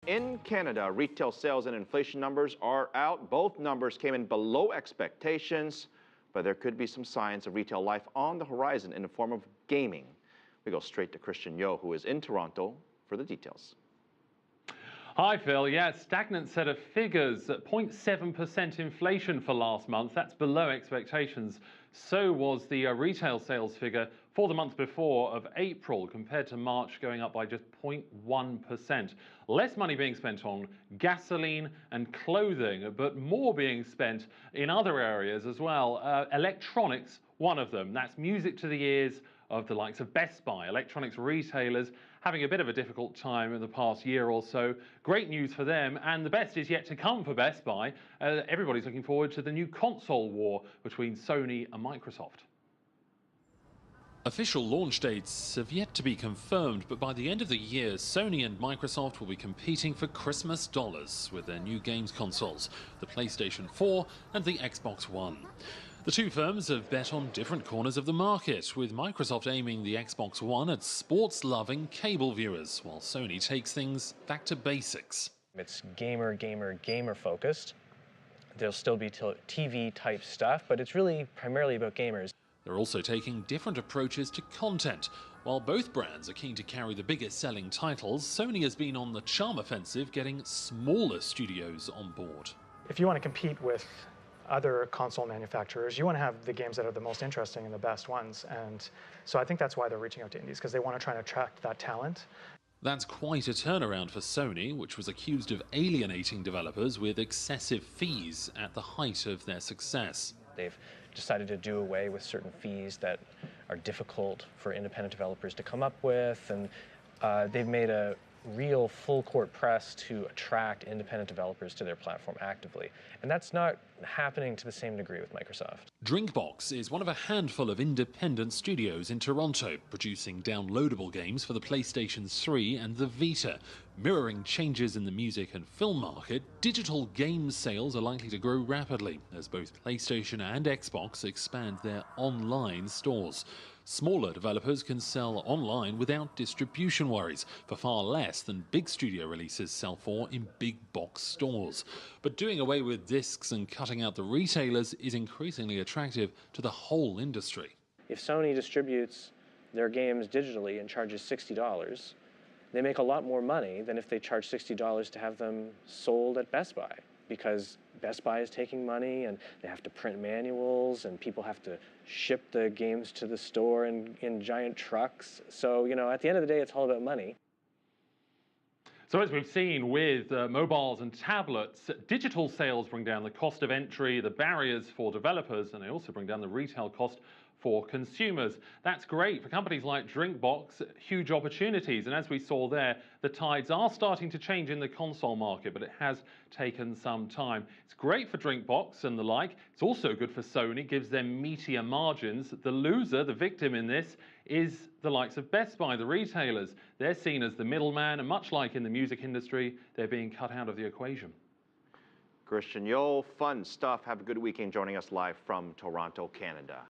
In Canada, retail sales and inflation numbers are out. Both numbers came in below expectations, but there could be some signs of retail life on the horizon in the form of gaming. We go straight to Kristiaan Yeo, who is in Toronto, for the details. Hi, Phil. Yeah, stagnant set of figures. 0.7% inflation for last month. That's below expectations. So was the retail sales figure for the month before of April, compared to March, going up by just 0.1%. Less money being spent on gasoline and clothing, but more being spent in other areas as well. Electronics, one of them. That's music to the ears of the likes of Best Buy. Electronics retailers having a bit of a difficult time in the past year or so. Great news for them, and the best is yet to come for Best Buy. Everybody's looking forward to the new console war between Sony and Microsoft. Official launch dates have yet to be confirmed, but by the end of the year, Sony and Microsoft will be competing for Christmas dollars with their new games consoles, the PlayStation 4 and the Xbox One. The two firms have bet on different corners of the market, with Microsoft aiming the Xbox One at sports-loving cable viewers, while Sony takes things back to basics. It's gamer focused. There'll still be TV-type stuff, but it's really primarily about gamers. They're also taking different approaches to content. While both brands are keen to carry the biggest selling titles, Sony has been on the charm offensive, getting smaller studios on board. If you want to compete with other console manufacturers, you want to have the games that are the most interesting and the best ones. And so I think that's why they're reaching out to indies, because they want to try and attract that talent. That's quite a turnaround for Sony, which was accused of alienating developers with excessive fees at the height of their success. They've decided to do away with certain fees that are difficult for independent developers to come up with, and they've made a real full-court press to attract independent developers to their platform actively. And that's not happening to the same degree with Microsoft. Drinkbox is one of a handful of independent studios in Toronto, producing downloadable games for the PlayStation 3 and the Vita. Mirroring changes in the music and film market, digital game sales are likely to grow rapidly as both PlayStation and Xbox expand their online stores. Smaller developers can sell online without distribution worries for far less than big studio releases sell for in big box stores. But doing away with discs and cutting out the retailers is increasingly attractive to the whole industry. If Sony distributes their games digitally and charges $60, they make a lot more money than if they charge $60 to have them sold at Best Buy, because Best Buy is taking money and they have to print manuals and people have to ship the games to the store in giant trucks. So, you know, at the end of the day, it's all about money. So as we've seen with mobiles and tablets, digital sales bring down the cost of entry, the barriers for developers, and they also bring down the retail cost for consumers. That's great for companies like Drinkbox, huge opportunities. And as we saw there, the tides are starting to change in the console market, but it has taken some time. It's great for Drinkbox and the like. It's also good for Sony, gives them meatier margins. The loser, the victim in this, is the likes of Best Buy, the retailers. They're seen as the middleman, and much like in the music industry, they're being cut out of the equation. Kristiaan Yeo, fun stuff. Have a good weekend joining us live from Toronto, Canada.